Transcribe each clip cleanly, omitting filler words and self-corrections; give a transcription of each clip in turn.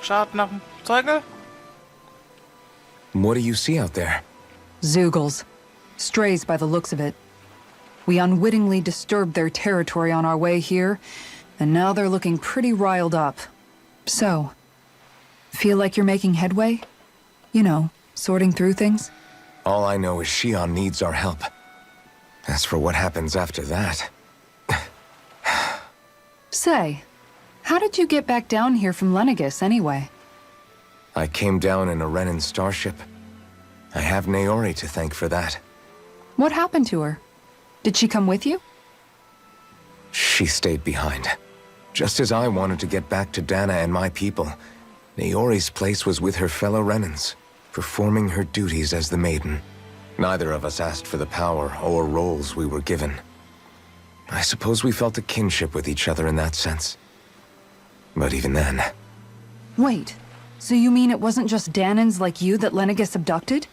Schaut nach dem Zeugel. What do you see out there? Zeugels. Strays by the looks of it. We unwittingly disturbed their territory on our way here, and now they're looking pretty riled up. So, feel like you're making headway? You know, sorting through things? All I know is Shion needs our help. As for what happens after that... Say, how did you get back down here from Lenegis, anyway? I came down in a Renan starship. I have Naori to thank for that. What happened to her? Did she come with you? She stayed behind. Just as I wanted to get back to Dana and my people, Naori's place was with her fellow Renans, performing her duties as the Maiden. Neither of us asked for the power or roles we were given. I suppose we felt a kinship with each other in that sense. But even then... Wait, so you mean it wasn't just Danans like you that Lenegis abducted?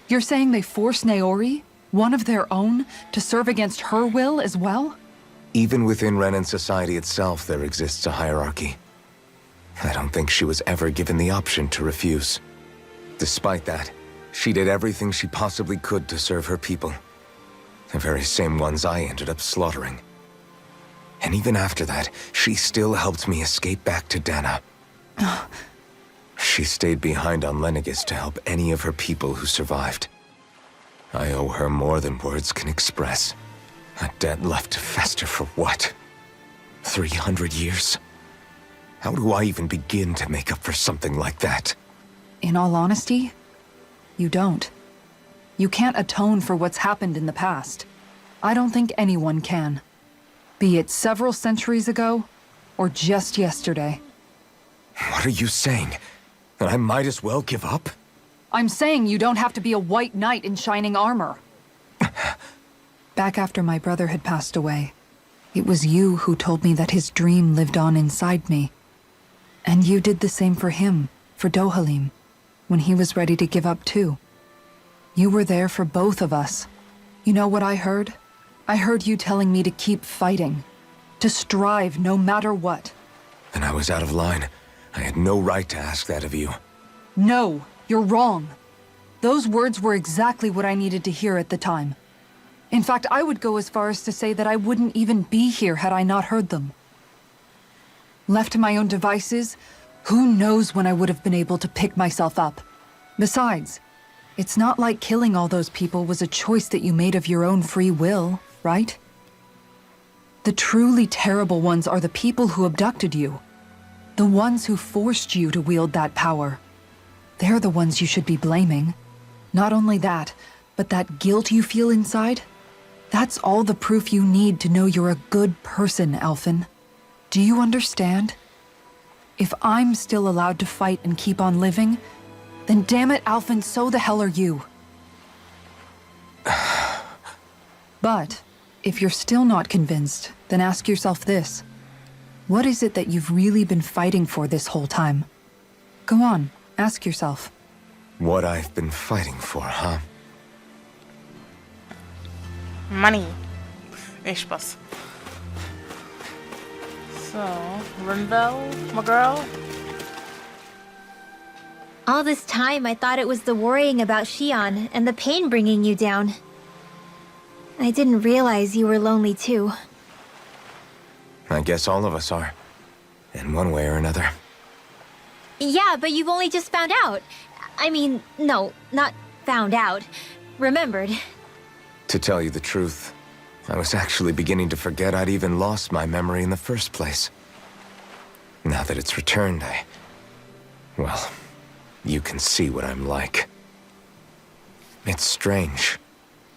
You're saying they forced Naori, one of their own, to serve against her will as well? Even within Renan society itself, there exists a hierarchy. I don't think she was ever given the option to refuse. Despite that, she did everything she possibly could to serve her people. The very same ones I ended up slaughtering. And even after that, she still helped me escape back to Dana. She stayed behind on Lenegis to help any of her people who survived. I owe her more than words can express. A debt left to fester for what? 300 years? How do I even begin to make up for something like that? In all honesty, you don't. You can't atone for what's happened in the past. I don't think anyone can. Be it several centuries ago, or just yesterday. What are you saying? That I might as well give up? I'm saying you don't have to be a white knight in shining armor. Back after my brother had passed away, it was you who told me that his dream lived on inside me. And you did the same for him, for Dohalim, when he was ready to give up too. You were there for both of us. You know what I heard? I heard you telling me to keep fighting. To strive no matter what. Then I was out of line. I had no right to ask that of you. No, you're wrong. Those words were exactly what I needed to hear at the time. In fact, I would go as far as to say that I wouldn't even be here had I not heard them. Left to my own devices, who knows when I would have been able to pick myself up. Besides, it's not like killing all those people was a choice that you made of your own free will, right? The truly terrible ones are the people who abducted you. The ones who forced you to wield that power. They're the ones you should be blaming. Not only that, but that guilt you feel inside, that's all the proof you need to know you're a good person, Alphen. Do you understand? If I'm still allowed to fight and keep on living, then damn it, Alphen, so the hell are you. But, if you're still not convinced, then ask yourself this. What is it that you've really been fighting for this whole time? Go on, ask yourself. What I've been fighting for, huh? Money. Ich Spaß. So, Rinvel, my girl. All this time, I thought it was the worrying about Shion and the pain bringing you down. I didn't realize you were lonely too. I guess all of us are. In one way or another. Yeah, but you've only just found out. I mean, no, not found out. Remembered. To tell you the truth, I was actually beginning to forget I'd even lost my memory in the first place. Now that it's returned, well, you can see what I'm like. It's strange.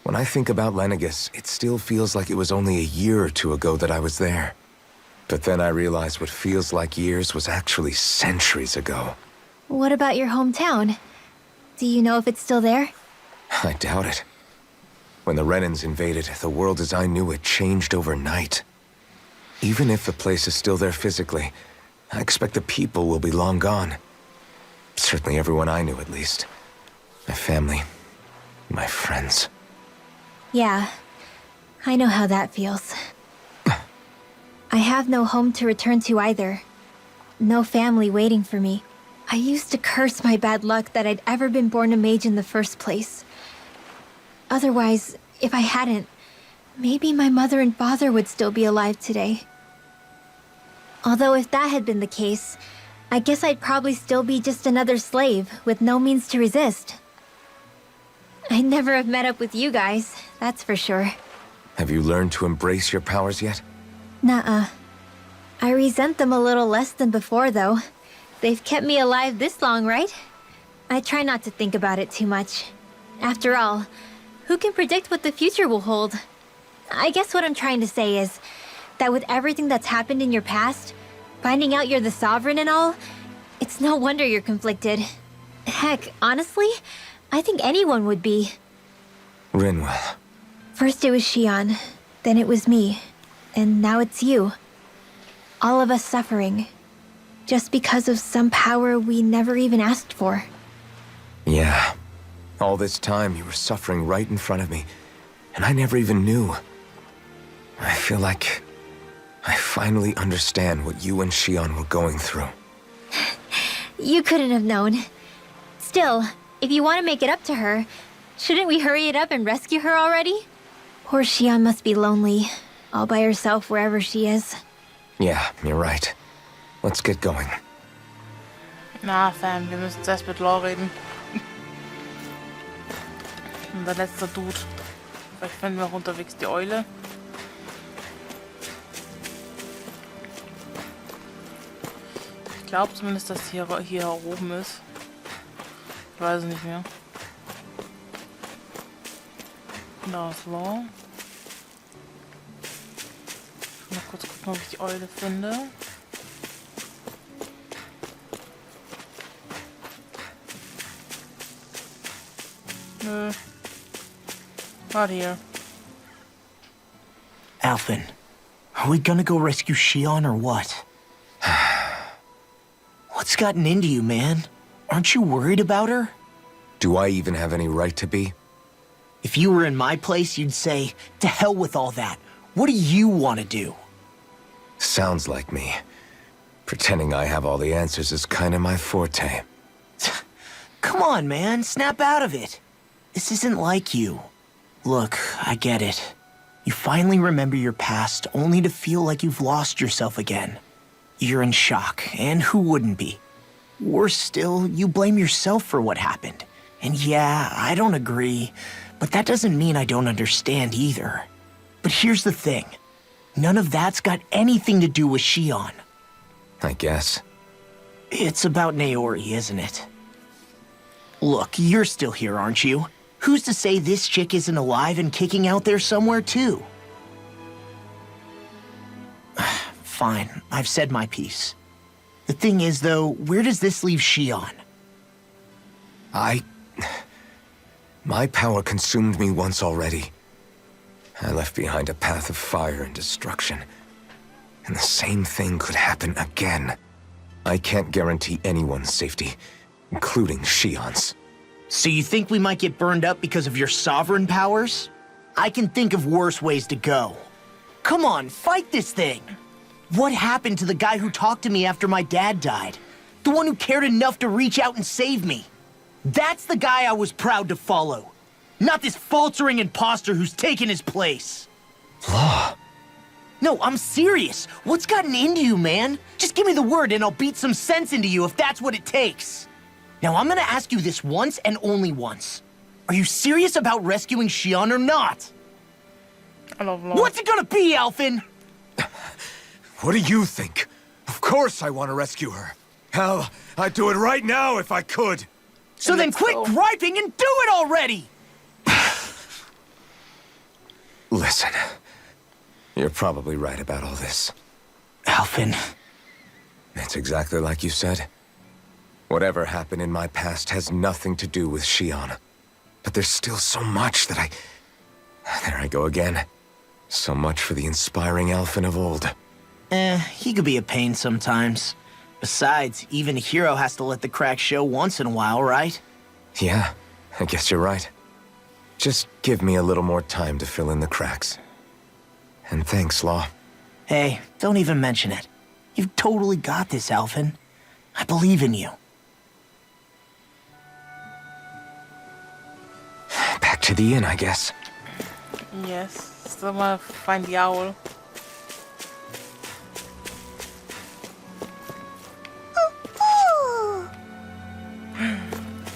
When I think about Lenegis, it still feels like it was only a year or two ago that I was there. But then I realized what feels like years was actually centuries ago. What about your hometown? Do you know if it's still there? I doubt it. When the Renans invaded, the world as I knew it changed overnight. Even if the place is still there physically, I expect the people will be long gone. Certainly everyone I knew, at least. My family, my friends. Yeah, I know how that feels. I have no home to return to either. No family waiting for me. I used to curse my bad luck that I'd ever been born a mage in the first place. Otherwise, if I hadn't, maybe my mother and father would still be alive today. Although if that had been the case, I guess I'd probably still be just another slave with no means to resist. I'd never have met up with you guys, that's for sure. Have you learned to embrace your powers yet? Nuh-uh. I resent them a little less than before, though. They've kept me alive this long, right? I try not to think about it too much. After all, who can predict what the future will hold? I guess what I'm trying to say is that with everything that's happened in your past, finding out you're the Sovereign and all, it's no wonder you're conflicted. Heck, honestly, I think anyone would be. Rinwell. First it was Shion, then it was me, and now it's you. All of us suffering, just because of some power we never even asked for. Yeah. All this time you were suffering right in front of me, and I never even knew. I feel like I finally understand what you and Shion were going through. You couldn't have known. Still, if you want to make it up to her, shouldn't we hurry it up and rescue her already? Poor Shion must be lonely, all by herself wherever she is. Yeah, you're right. Let's get going. Na, Fan, wir müssen zuerst mit Law reden. Unser letzter Dude. Vielleicht finden wir auch unterwegs die Eule. Ich glaube zumindest, dass hier oben ist. Ich weiß es nicht mehr. Da ist Law. Mal kurz gucken, ob ich die Eule finde. Nö. Not here. Alphen, are we gonna go rescue Shion or what? What's gotten into you, man? Aren't you worried about her? Do I even have any right to be? If you were in my place, you'd say, to hell with all that. What do you want to do? Sounds like me. Pretending I have all the answers is kind of my forte. Come on, man, snap out of it. This isn't like you. Look, I get it. You finally remember your past, only to feel like you've lost yourself again. You're in shock, and who wouldn't be? Worse still, you blame yourself for what happened. And yeah, I don't agree, but that doesn't mean I don't understand either. But here's the thing. None of that's got anything to do with Shion. I guess. It's about Naori, isn't it? Look, you're still here, aren't you? Who's to say this chick isn't alive and kicking out there somewhere, too? Fine, I've said my piece. The thing is, though, where does this leave Shion? My power consumed me once already. I left behind a path of fire and destruction. And the same thing could happen again. I can't guarantee anyone's safety, including Shion's. So you think we might get burned up because of your sovereign powers? I can think of worse ways to go. Come on, fight this thing! What happened to the guy who talked to me after my dad died? The one who cared enough to reach out and save me? That's the guy I was proud to follow. Not this faltering imposter who's taken his place. Law. No, I'm serious. What's gotten into you, man? Just give me the word and I'll beat some sense into you if that's what it takes. Now, I'm gonna ask you this once and only once. Are you serious about rescuing Shion or not? I love Law. What's it gonna be, Alphen? What do you think? Of course I want to rescue her. Hell, I'd do it right now if I could. So then quit griping and do it already! Listen, you're probably right about all this. Alphen. It's exactly like you said. Whatever happened in my past has nothing to do with Shion. But there's still so much that There I go again. So much for the inspiring Alphen of old. He could be a pain sometimes. Besides, even a hero has to let the cracks show once in a while, right? Yeah, I guess you're right. Just give me a little more time to fill in the cracks. And thanks, Law. Hey, don't even mention it. You've totally got this, Alphen. I believe in you. to the inn, I guess. Yes. Soll mal find the owl.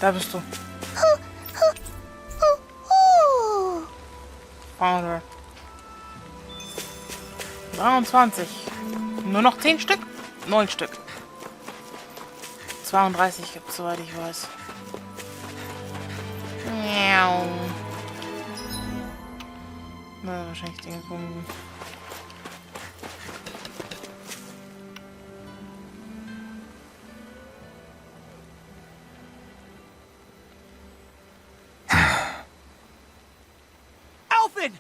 Da bist du. Found her. 23. Nur noch 10 Stück? 9 Stück. 32 gibt es, soweit ich weiß. Miau. Na, wahrscheinlich Dinge kommen. Alfin!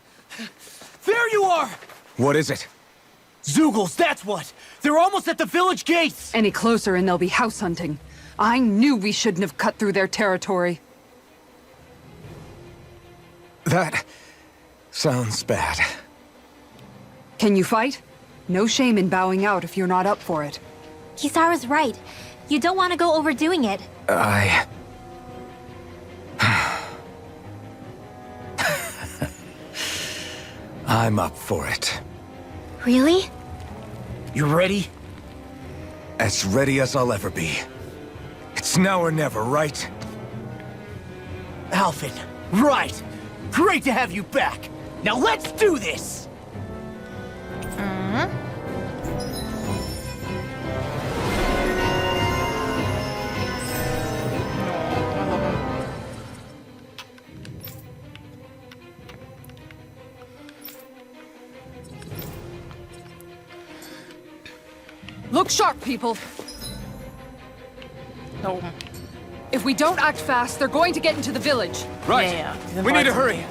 There you are! What is it? Zeugels, that's what! They're almost at the village gates! Any closer and they'll be house hunting. I knew we shouldn't have cut through their territory. That sounds bad. Can you fight? No shame in bowing out if you're not up for it. Kisara's right. You don't want to go overdoing it. I'm up for it. Really? You ready? As ready as I'll ever be. It's now or never, right? Alfin, right! Great to have you back! Now let's do this! Look sharp, people. Da oben. If we don't act fast, they're going to get into the village. Right. Ja, ja. Die sind We need to bereit. hurry.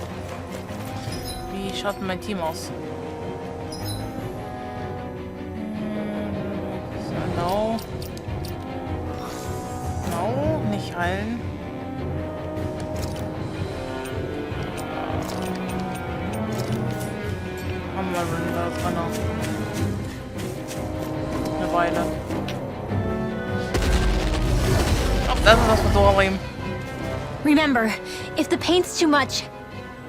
Wie schaut denn mein Team aus? So, no. No, nicht heilen. Haben wir da drin. Eine Weile. Oh, das ist was für Dorim. Remember, if the pain's too much,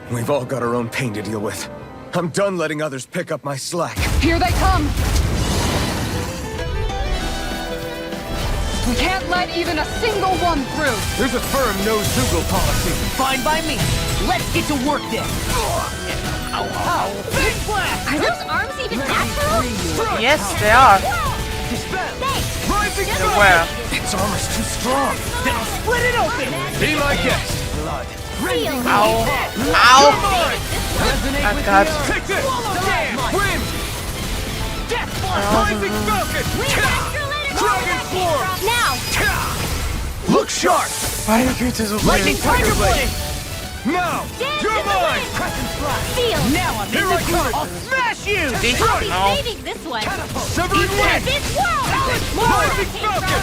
We've all got our own pain to deal with. I'm done letting others pick up my slack. Here they come! We can't let even a single one through! There's a firm no Zeugel policy. Fine by me. Let's get to work then. Big blast! are those arms even natural? Yes, they are. Dispense! Rising They're where? Its armor's too strong. Then I'll split it open! Be my guest. Blood. Feel Ow. You're Ow. mine! Resonate Oh, with God. me. Take this! Wind! Death blast! Rising falcon! Dragon form! Now! Look sharp. Meine Güte, so Lightning viel. tiger blade! Now, Dance you're in the mine. wind. Crescent slash! Feel! Now I'm in the groove! I'll smash you! Dich? I'll be No. saving this one! Severing wind. This world! Rising falcon.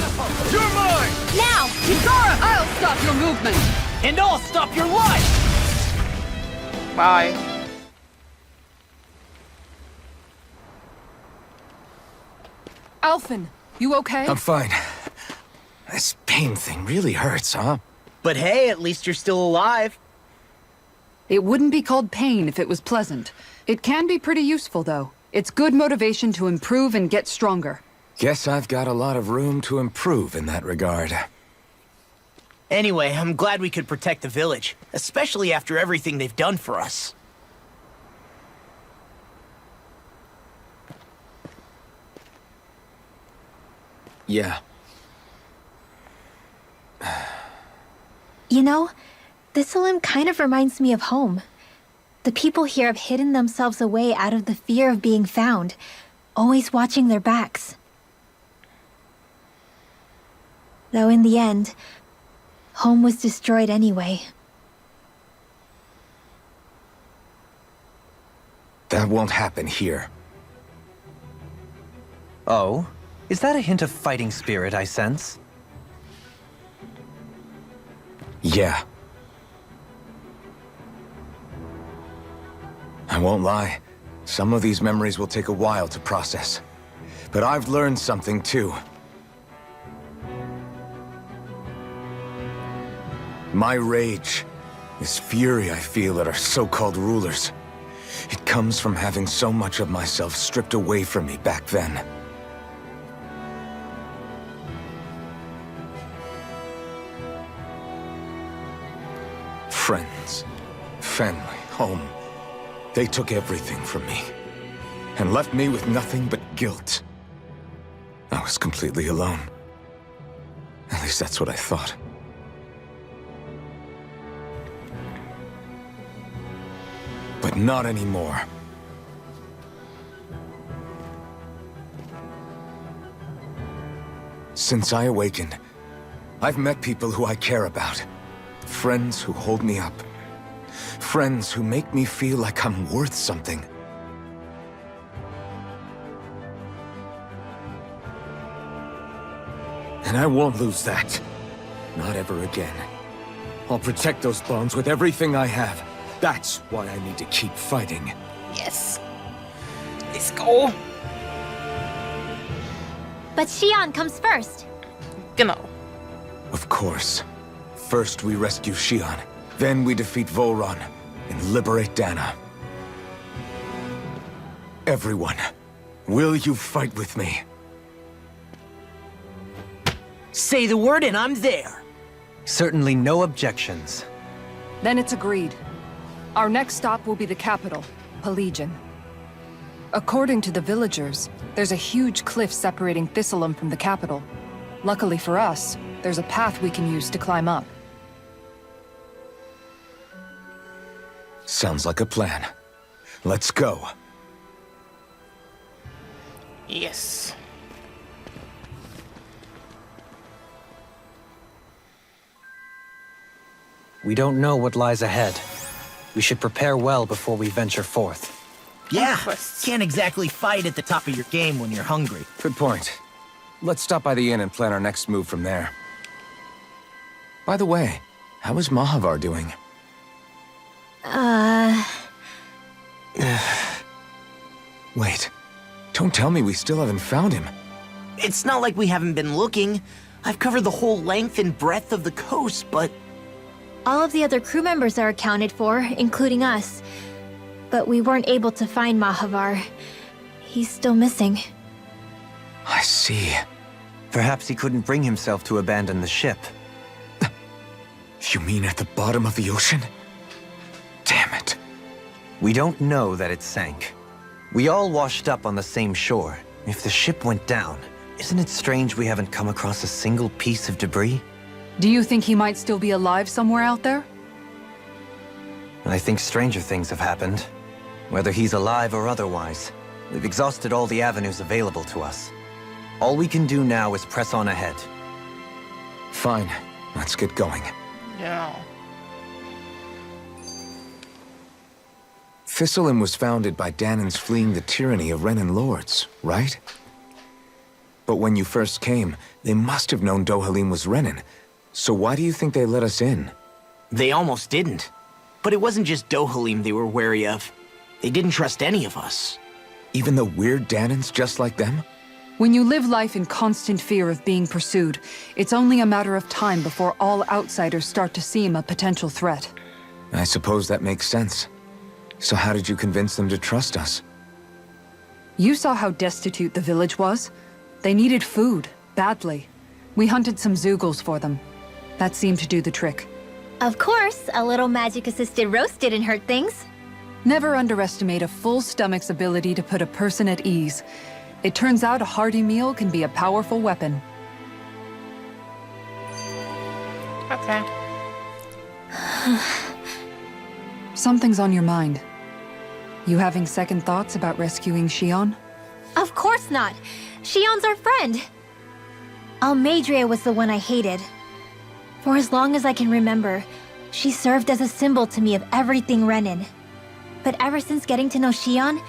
You're mine. Now! Kisara, I'll stop your movement! And I'll stop your life! Bye. Alfin, you okay? I'm fine. This pain thing really hurts, huh? But hey, at least you're still alive. It wouldn't be called pain if it was pleasant. It can be pretty useful, though. It's good motivation to improve and get stronger. Guess I've got a lot of room to improve in that regard. Anyway, I'm glad we could protect the village, especially after everything they've done for us. Yeah. You know, Distelum kind of reminds me of home. The people here have hidden themselves away out of the fear of being found, always watching their backs. Though in the end, home was destroyed anyway. That won't happen here. Oh? Is that a hint of fighting spirit I sense? Yeah. I won't lie. Some of these memories will take a while to process. But I've learned something too. My rage This fury I feel at our so-called rulers, it comes from having so much of myself stripped away from me back then. Friends, family, home. They took everything from me, and left me with nothing but guilt. I was completely alone. At least that's what I thought. But not anymore. Since I awakened, I've met people who I care about. Friends who hold me up. Friends who make me feel like I'm worth something. And I won't lose that. Not ever again. I'll protect those bonds with everything I have. That's why I need to keep fighting. Yes. Let's go. But Xion comes first. Genau. Of course. First we rescue Xion, then we defeat Volron and liberate Dana. Everyone, will you fight with me? Say the word and I'm there. Certainly no objections. Then it's agreed. Our next stop will be the capital, Pelegion. According to the villagers, there's a huge cliff separating Distelum from the capital. Luckily for us, there's a path we can use to climb up. Sounds like a plan. Let's go. Yes. We don't know what lies ahead. We should prepare well before we venture forth. Yeah, Quests. can't exactly fight at the top of your game when you're hungry. Good point. Let's stop by the inn and plan our next move from there. By the way, how is Mahavar doing? Wait, don't tell me we still haven't found him. It's not like we haven't been looking. I've covered the whole length and breadth of the coast, but All of the other crew members are accounted for, including us. But we weren't able to find Mahavar. He's still missing. I see. Perhaps he couldn't bring himself to abandon the ship. You mean at the bottom of the ocean? Damn it. We don't know that it sank. We all washed up on the same shore. If the ship went down, isn't it strange we haven't come across a single piece of debris? Do you think he might still be alive somewhere out there? I think stranger things have happened. Whether he's alive or otherwise, we've exhausted all the avenues available to us. All we can do now is press on ahead. Fine, let's get going. Genau. Distelum was founded by Danans fleeing the tyranny of Renan lords, right? But when you first came, they must have known Dohalim was Renan. So why do you think they let us in? they almost didn't. But it wasn't just Dohalim they were wary of. They didn't trust any of us. Even the weird Danans just like them? When you live life in constant fear of being pursued, it's only a matter of time before all outsiders start to seem a potential threat. I suppose that makes sense. So how did you convince them to trust us? You saw how destitute the village was. They needed food, badly. We hunted some Zeugels for them. That seemed to do the trick. Of course, a little magic-assisted roast didn't hurt things. Never underestimate a full stomach's ability to put a person at ease. It turns out a hearty meal can be a powerful weapon. Okay. Something's on your mind. You having second thoughts about rescuing Xion? Of course not. Xion's our friend. Almeidrea was the one I hated. For as long as I can remember, she served as a symbol to me of everything Renan. But ever since getting to know Xion,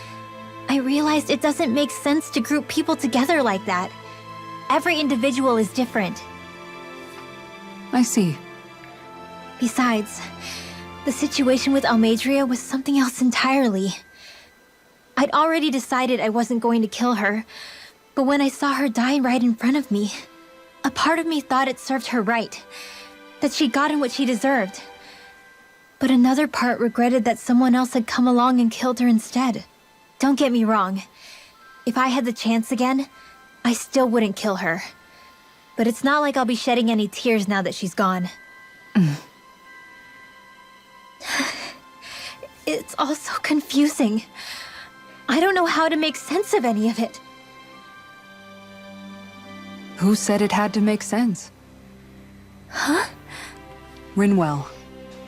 I realized it doesn't make sense to group people together like that. Every individual is different. I see. Besides, the situation with Almeidrea was something else entirely. I'd already decided I wasn't going to kill her, but when I saw her dying right in front of me, a part of me thought it served her right, that she'd gotten what she deserved. But another part regretted that someone else had come along and killed her instead. Don't get me wrong. If I had the chance again, I still wouldn't kill her. But it's not like I'll be shedding any tears now that she's gone. It's all so confusing. I don't know how to make sense of any of it. Who said it had to make sense? Huh? Rinwell,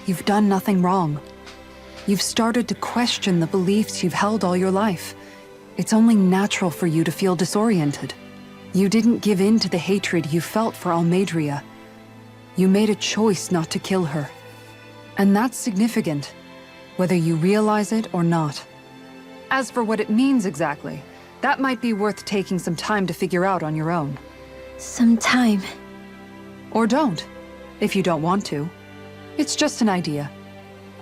you've done nothing wrong. You've started to question the beliefs you've held all your life. It's only natural for you to feel disoriented. You didn't give in to the hatred you felt for Almeidrea. You made a choice not to kill her. And that's significant, whether you realize it or not. As for what it means exactly, that might be worth taking some time to figure out on your own. Some time. Or don't, if you don't want to. It's just an idea.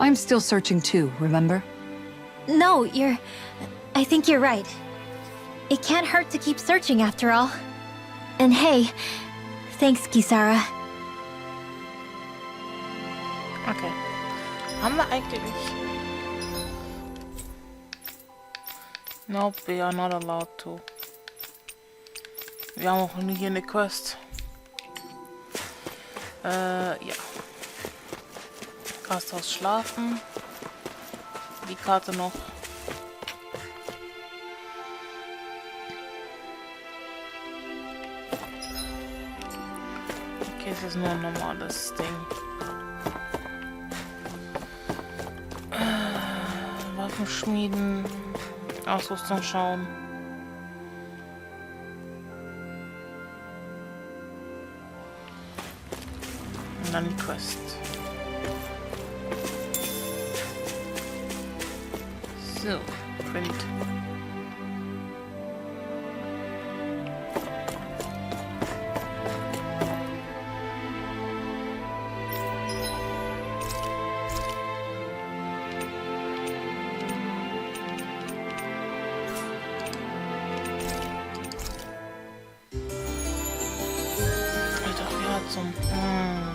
I'm still searching too, remember? No, I think you're right. It can't hurt to keep searching after all. And hey, thanks, Kisara. Okay. Haben wir eigentlich... Nope, we are not allowed to. Wir haben auch nie hier eine Quest. Ja. Gasthaus schlafen. Die Karte noch. Okay, es ist nur ein normales Ding. Waffen schmieden. Ausrüstung schauen. Und dann die Quest. So, Print. Alter, wir hat so ein...